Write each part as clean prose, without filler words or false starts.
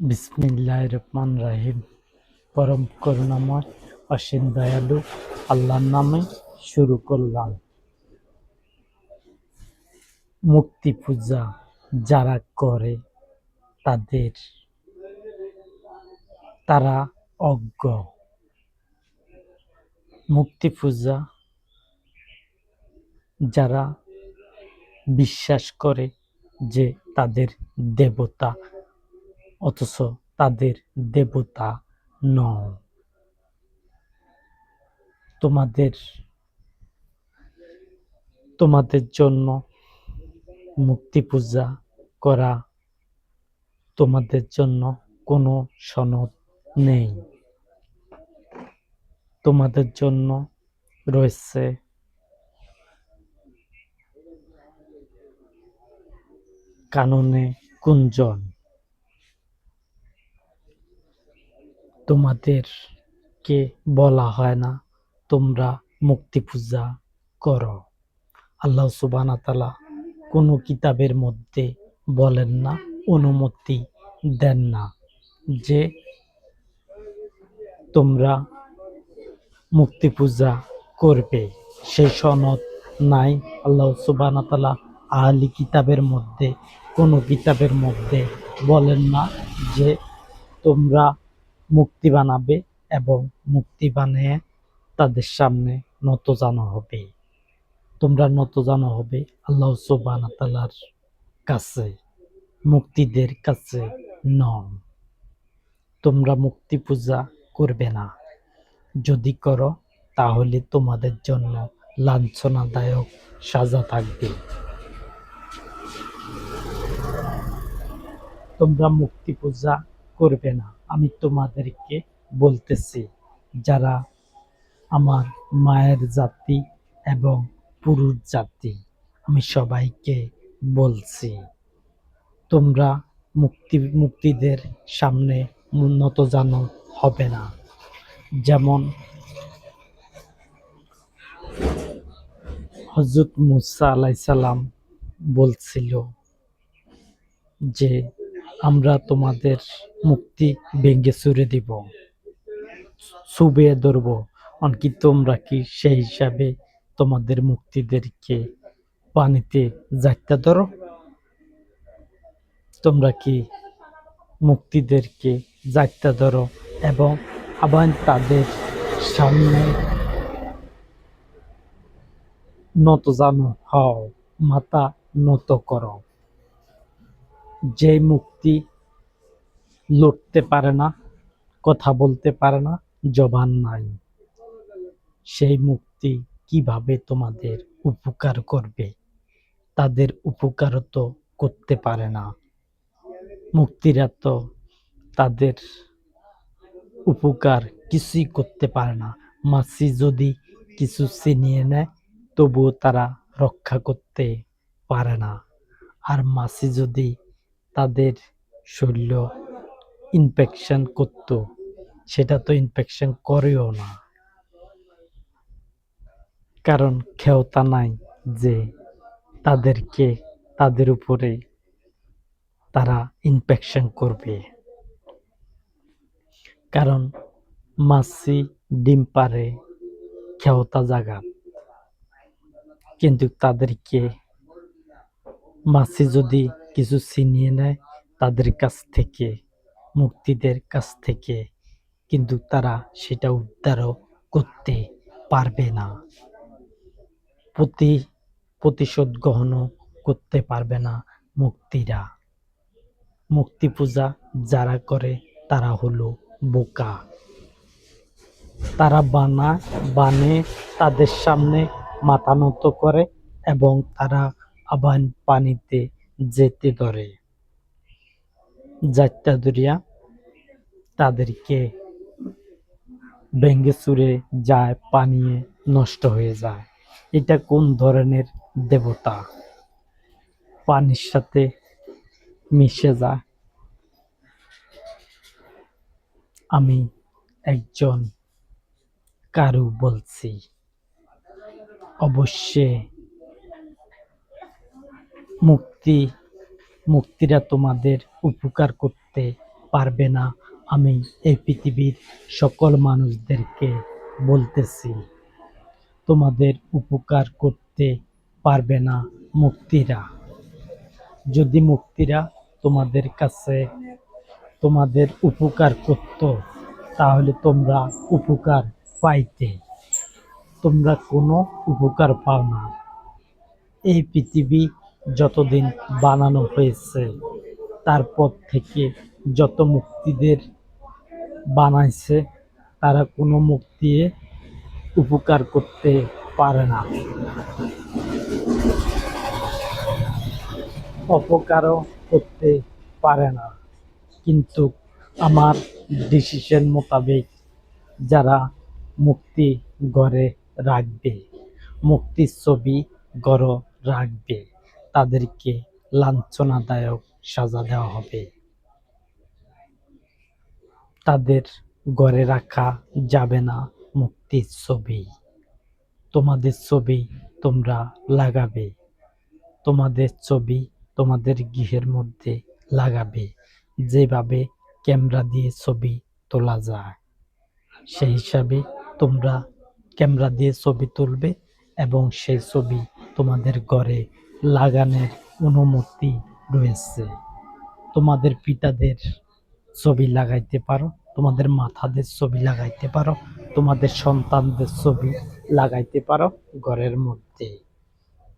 বিসমিল্লাহির রহমানির রহিম। পরম করুণাময় অসীম দয়ালু আল্লাহর নামে শুরু করলাম। মূর্তি পূজা যারা করে তারা অজ্ঞ। মূর্তি পূজা যারা বিশ্বাস করে যে তাদের দেবতা, অথচ তাদের দেবতা নয়। তোমাদের জন্য মূর্তি পূজা করা, তোমাদের জন্য কোনো সনদ নেই। তোমাদের জন্য রয়েছে কাননে গুঞ্জন। তোমাদেরকে বলা হয় না তোমরা মূর্তি পূজা করো। আল্লাহ সুবহানাহু ওয়া তাআলা কোনো কিতাবের মধ্যে বলেন না, অনুমতি দেন না যে তোমরা মূর্তি পূজা করবে। সেই সনদ নাই। আল্লাহ সুবহানাহু ওয়া তাআলা আহলি কিতাবের মধ্যে কোনো কিতাবের মধ্যে বলেন না যে তোমরা মূর্তি বানাবে এবং মূর্তি বানিয়ে তাদের সামনে নতজানু হবে। তোমরা নতজানু হবে আল্লাহ সুবহানাহু ওয়া তাআলার কাছে, মূর্তিদের কাছে নয়। তোমরা মূর্তি পূজা করবে না। যদি করো তাহলে তোমাদের জন্য লাঞ্ছনাদায়ক সাজা থাকবে। তোমরা মূর্তি পূজা করবে না। আমি তোমাদেরকে বলতেছি, যারা আমার মায়ের জাতি এবং পুরুষ জাতি, আমি সবাইকে বলছি, তোমরা মূর্তিদের সামনে নতজানু হবে না। যেমন হযরত মূসা আলাইহিস সালাম বলছিল যে আমরা তোমাদের মূর্তি ভেঙে ছুঁড়ে দিব, চুবিয়ে ধরব। এমনকি তোমরা কি সেই হিসাবে তোমাদের মূর্তিদেরকে পানিতে যাইতে ধরো? তোমরা কি মূর্তিদেরকে যাইতে ধরো এবং আবার তাদের সামনে নতজানু হও, মাথা নত করো। যে মূর্তি লড়তে পারে না, কথা বলতে পারে না, জবান নাই, সেই মূর্তি কিভাবে তোমাদের উপকার করবে? তাদের উপকারও তো করতে পারে না। মূর্তিরা তো তাদের উপকার কিছুই করতে পারে না। মাছি যদি কিছু ছিনিয়ে নেয় তবুও তারা রক্ষা করতে পারে না। আর মাছি যদি তাদের শরীর ইনফেকশন করত, সেটা তো ইনফেকশন করেও না, কারণ ক্ষমতা নাই যে তাদের উপরে তারা ইনফেকশন করবে। কারণ মাছি ডিম পাড়ে ক্ষমতা জাগাত, কিন্তু তাদেরকে মাছি যদি কিছু ছিনিয়ে নেয় তাদের কাছ থেকে, মূর্তিদের কাছ থেকে, কিন্তু তারা সেটা উদ্ধারও করতে পারবে না, প্রতিশোধ গ্রহণও করতে পারবে না মূর্তিরা। মূর্তি পূজা যারা করে তারা হলো বোকা। তারা বানে তাদের সামনে মাথা নত করে এবং তারা আবার পানিতে যেতে ধরে, যাত্রা দরিয়া তাদেরকে ভেঙে চুরে যায়, পানিয়ে নষ্ট হয়ে যায়। এটা কোন ধরনের দেবতা? পানির সাথে মিশে যায়। আমি একজন কারু বলছি, অবশ্যই মূর্তিরা তোমাদের উপকার করতে পারবে না, আমি এই পৃথিবীর সকল মানুষদেরকে বলতেছি, তোমাদের উপকার করতে পারবে না মুক্তিরা। যদি মুক্তিরা তোমাদের কাছে তোমাদের উপকার করত, তাহলে তোমরা উপকার পাইতে। তোমরা কোনো উপকার পাও না। এই পৃথিবী যতদিন বানানো হয়েছে, তারপর থেকে যত মুক্তিদের বানাইছে, তারা কোনো মুক্তি উপকার করতে পারে না, অপকারও করতে পারে না। কিন্তু আমার ডিসিশন মোতাবেক যারা মুক্তি ঘরে রাখবে, মুক্তির ছবি ঘরে রাখবে, তাদেরকে লাঞ্ছনাদায়ক সাজা দেওয়া হবে। তাদের ঘরে রাখা যাবে না মুক্তির ছবি। তোমাদের ছবি তোমরা লাগাবে, তোমাদের ছবি তোমাদের গৃহের মধ্যে লাগাবে। যেভাবে ক্যামেরা দিয়ে ছবি তোলা যায়, সেই হিসাবে তোমরা ক্যামেরা দিয়ে ছবি তুলবে এবং সেই ছবি তোমাদের ঘরে লাগানোর অনুমতি রয়েছে। তোমাদের পিতাদের ছবি লাগাইতে পারো, তোমাদের মাতাদের ছবি লাগাইতে পারো, তোমাদের সন্তানদের ছবি লাগাইতে পারো ঘরের মধ্যে।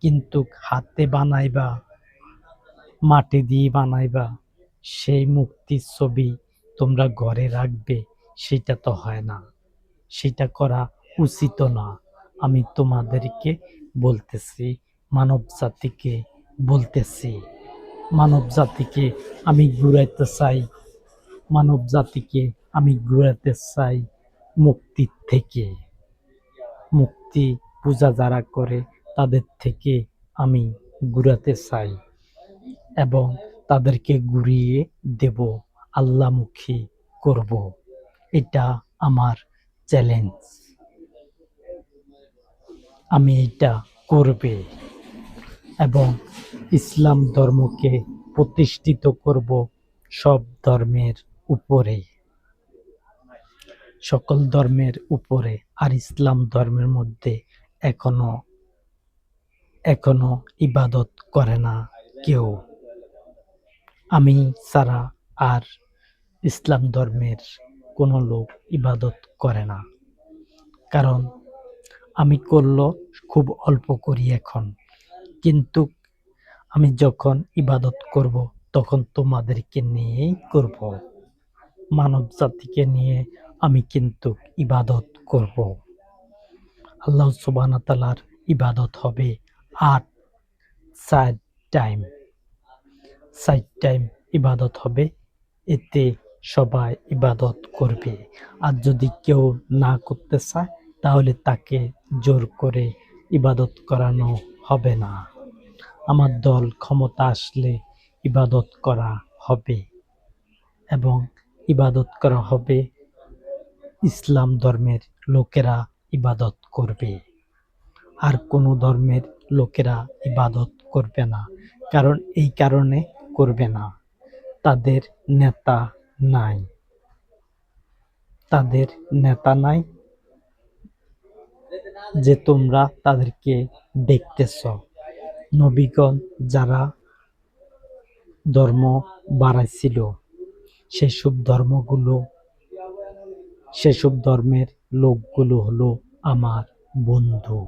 কিন্তু হাতে বানাইবা, মাটি দিয়ে বানাইবা, সেই মুক্তির ছবি তোমরা ঘরে রাখবে, সেটা তো হয় না, সেটা করা উচিত না। আমি তোমাদেরকে বলতেছি, মানব জাতিকে বলতেছি, মানব জাতিকে আমি ঘুরাইতে চাই, মানব জাতিকে আমি ঘুরাতে চাই মুক্তির থেকে। মুক্তি পূজা যারা করে তাদের থেকে আমি ঘুরাতে চাই এবং তাদেরকে ঘুরিয়ে দেব, আল্লাহমুখী করব। এটা আমার চ্যালেঞ্জ। আমি এটা করবে এবং ইসলাম ধর্মকে প্রতিষ্ঠিত করব সব ধর্মের উপরে, সকল ধর্মের উপরে। আর ইসলাম ধর্মের মধ্যে এখনো ইবাদত করে না কেউ। আমি ছাড়া আর ইসলাম ধর্মের কোনো লোক ইবাদত করে না। কারণ আমি করলেও খুব অল্প করি এখন, কিন্তু আমি যখন ইবাদত করব তখন তোমাদেরকে নিয়েই করব, মানব জাতিকে নিয়ে আমি কিন্তু ইবাদত করব। আল্লাহ সুবহানাহু ওয়া তাআলার ইবাদত হবে 4 টাইম, 4 টাইম ইবাদত হবে। এতে সবাই ইবাদত করবে। আর যদি কেউ না করতে চায়, তাহলে তাকে জোর করে ইবাদত করানো হবে না। আমার দল ক্ষমতা আসলে ইবাদত করা হবে এবং ইবাদত করা হবে, ইসলাম ধর্মের লোকেরা ইবাদত করবে, আর কোনো ধর্মের লোকেরা ইবাদত করবে না। কারণ এই কারণে করবে না, তাদের নেতা নাই, তাদের নেতা নাই যে তোমরা তাদেরকে দেখতেছ। নবীগণ যারা ধর্ম বাড়াইছিল, সেসব ধর্মের লোকগুলো হলো আমার বন্ধু।